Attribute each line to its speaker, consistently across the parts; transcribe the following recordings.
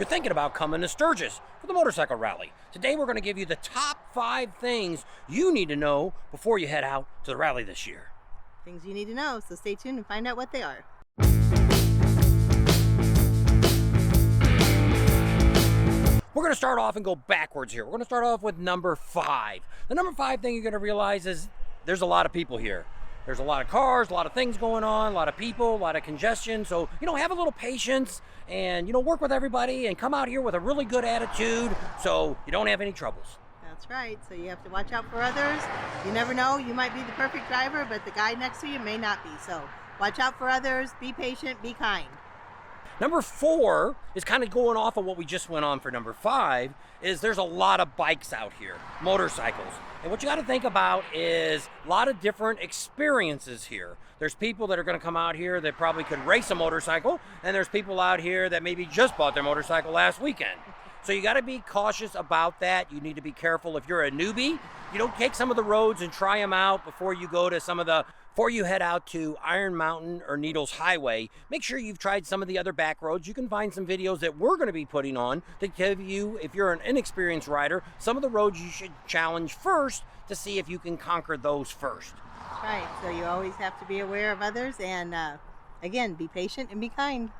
Speaker 1: you're thinking about coming to Sturgis for the motorcycle rally. Today we're going to give you the top 5 things you need to know before you head out to the rally this year.
Speaker 2: Things you need to know, so stay tuned and find out what they are.
Speaker 1: We're going to start off and go backwards here. We're going to start off with number 5. The number 5 thing you're going to realize is there's a lot of people here. There's a lot of cars, a lot of things going on, a lot of people, a lot of congestion. So, have a little patience and, work with everybody and come out here with a really good attitude so you don't have any troubles.
Speaker 2: That's right. So you have to watch out for others. You never know. You might be the perfect driver, but the guy next to you may not be. So watch out for others. Be patient. Be kind.
Speaker 1: Number 4 is kind of going off of what we just went on for number 5, is there's a lot of bikes out here, motorcycles. And what you got to think about is a lot of different experiences here. There's people that are going to come out here that probably could race a motorcycle, and there's people out here that maybe just bought their motorcycle last weekend. So you got to be cautious about that. You need to be careful. If you're a newbie, you don't take some of the roads and try them out before you go to before you head out to Iron Mountain or Needles Highway. Make sure you've tried some of the other back roads. You can find some videos that we're going to be putting on to give you, if you're an inexperienced rider, some of the roads you should challenge first to see if you can conquer those first.
Speaker 2: That's right. So you always have to be aware of others and, again, be patient and be kind.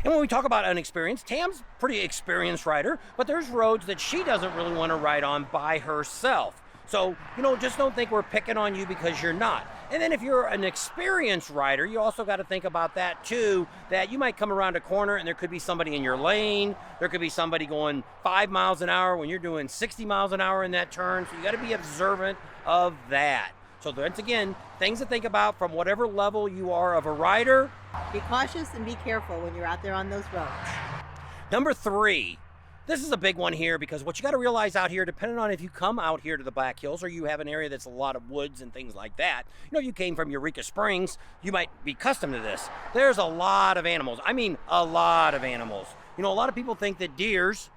Speaker 1: And when we talk about inexperienced, Tam's a pretty experienced rider, but there's roads that she doesn't really want to ride on by herself. So, just don't think we're picking on you because you're not. And then if you're an experienced rider, you also got to think about that too, that you might come around a corner and there could be somebody in your lane. There could be somebody going 5 miles an hour when you're doing 60 miles an hour in that turn. So you got to be observant of that. So once again, things to think about from whatever level you are of a rider.
Speaker 2: Be cautious and be careful when you're out there on those roads.
Speaker 1: Number 3. This is a big one here because what you got to realize out here, depending on if you come out here to the Black Hills or you have an area that's a lot of woods and things like that, if you came from Eureka Springs, you might be accustomed to this. There's a lot of animals. I mean, a lot of animals. A lot of people think that deers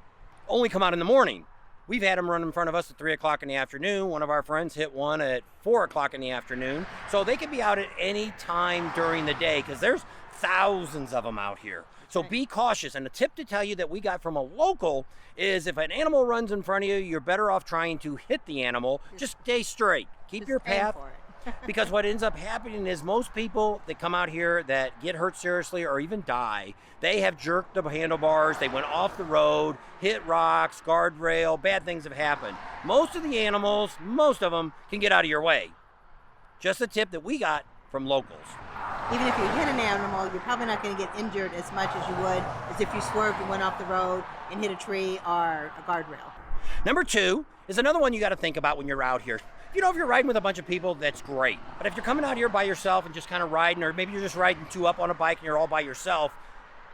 Speaker 1: only come out in the morning. We've had them run in front of us at 3 o'clock in the afternoon. One of our friends hit one at 4 o'clock in the afternoon. So they could be out at any time during the day because there's thousands of them out here. So be cautious. And a tip to tell you that we got from a local is if an animal runs in front of you, you're better off trying to hit the animal. Just stay straight. Keep your path. Because what ends up happening is most people that come out here that get hurt seriously or even die, they have jerked the handlebars, they went off the road, hit rocks, guardrail, bad things have happened. Most of the animals, most of them can get out of your way. Just a tip that we got from locals.
Speaker 2: Even if you hit an animal, you're probably not going to get injured as much as you would as if you swerved and went off the road and hit a tree or a guardrail.
Speaker 1: Number 2 is another one you got to think about when you're out here. If you're riding with a bunch of people, that's great. But if you're coming out here by yourself and just kind of riding, or maybe you're just riding 2 up on a bike and you're all by yourself,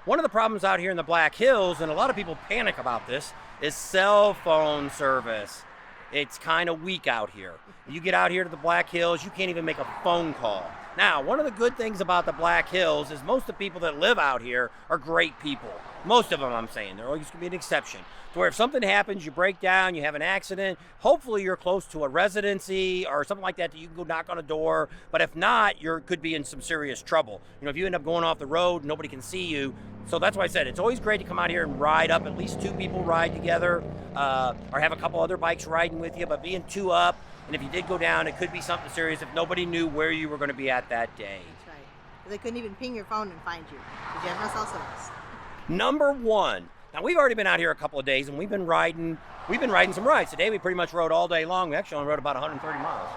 Speaker 1: one of the problems out here in the Black Hills, and a lot of people panic about this, is cell phone service. It's kind of weak out here. You get out here to the Black Hills, you can't even make a phone call. Now, one of the good things about the Black Hills is most of the people that live out here are great people. Most of them, I'm saying. There always going to be an exception. To where if something happens, you break down, you have an accident, hopefully you're close to a residency or something like that you can go knock on a door. But if not, you could be in some serious trouble. If you end up going off the road, nobody can see you. So that's why I said it's always great to come out here and ride up. At least 2 people ride together or have a couple other bikes riding with you. But being 2 up, and if you did go down, it could be something serious if nobody knew where you were going to be at that day.
Speaker 2: That's right. They couldn't even ping your phone and find you because you have no cell service. Number
Speaker 1: 1. Now, we've already been out here a couple of days, and we've been riding some rides. Today, we pretty much rode all day long. We actually only rode about 130 miles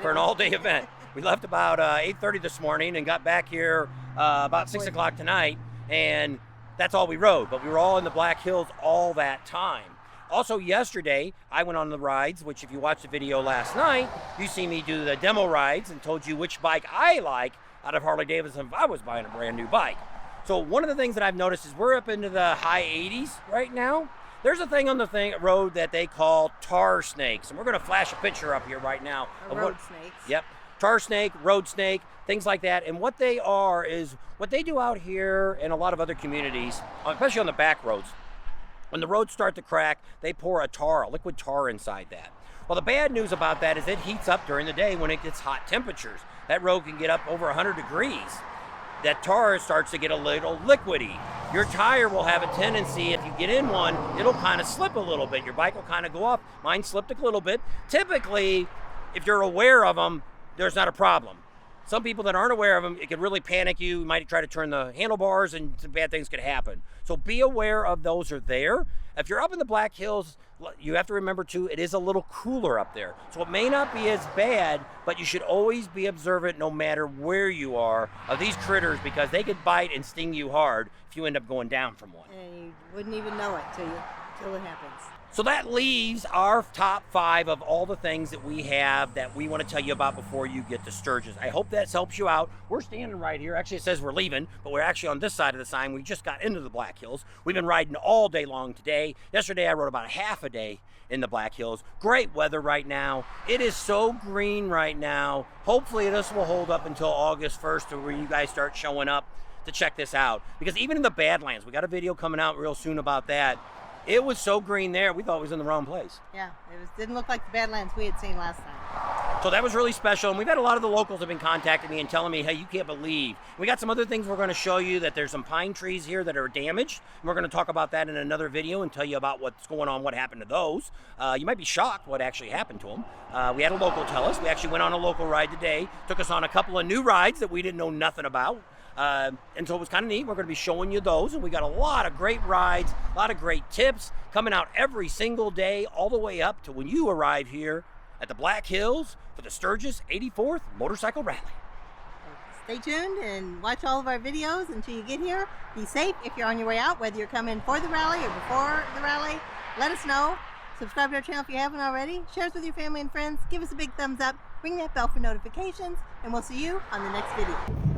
Speaker 1: for an all-day event. We left about 8:30 this morning and got back here about 6 o'clock tonight, and that's all we rode. But we were all in the Black Hills all that time. Also, yesterday, I went on the rides, which if you watched the video last night, you see me do the demo rides and told you which bike I like out of Harley-Davidson if I was buying a brand new bike. So one of the things that I've noticed is we're up into the high 80s right now. There's a thing on the road that they call tar snakes, and we're going to flash a picture up here right now.
Speaker 2: Road snakes.
Speaker 1: Yep. Tar snake, road snake, things like that. And what they are is what they do out here in a lot of other communities, especially on the back roads. When the roads start to crack, they pour a liquid tar inside that. Well, the bad news about that is it heats up during the day when it gets hot temperatures. That road can get up over 100 degrees. that tar starts to get a little liquidy. Your tire will have a tendency, if you get in one, it'll kind of slip a little bit. Your bike will kind of go off. Mine slipped a little bit. Typically, if you're aware of them, there's not a problem. Some people that aren't aware of them, it could really panic you. You might try to turn the handlebars and some bad things could happen. So be aware of those are there. If you're up in the Black Hills, you have to remember too, it is a little cooler up there. So it may not be as bad, but you should always be observant no matter where you are of these critters, because they could bite and sting you hard if you end up going down from one.
Speaker 2: And you wouldn't even know it till it happens.
Speaker 1: So that leaves our top 5 of all the things that we have that we want to tell you about before you get to Sturgis. I hope that helps you out. We're standing right here. Actually, it says we're leaving, but we're actually on this side of the sign. We just got into the Black Hills. We've been riding all day long today. Yesterday, I rode about half a day in the Black Hills. Great weather right now. It is so green right now. Hopefully, this will hold up until August 1st, or when you guys start showing up to check this out. Because even in the Badlands, we got a video coming out real soon about that. It was so green there, we thought it was in the wrong place.
Speaker 2: Yeah, didn't look like the Badlands we had seen last time.
Speaker 1: So that was really special, and we've had a lot of the locals have been contacting me and telling me, hey, you can't believe. We got some other things we're going to show you, that there's some pine trees here that are damaged. And we're going to talk about that in another video and tell you about what's going on, what happened to those. You might be shocked what actually happened to them. We had a local tell us. We actually went on a local ride today, took us on a couple of new rides that we didn't know nothing about. And so it was kind of neat. We're going to be showing you those, and we got a lot of great rides, a lot of great tips coming out every single day, all the way up to when you arrive here at the Black Hills for the Sturgis 84th Motorcycle Rally.
Speaker 2: Stay tuned and watch all of our videos until you get here. Be safe if you're on your way out, whether you're coming for the rally or before the rally. Let us know. Subscribe to our channel if you haven't already. Share us with your family and friends. Give us a big thumbs up. Ring that bell for notifications, and we'll see you on the next video.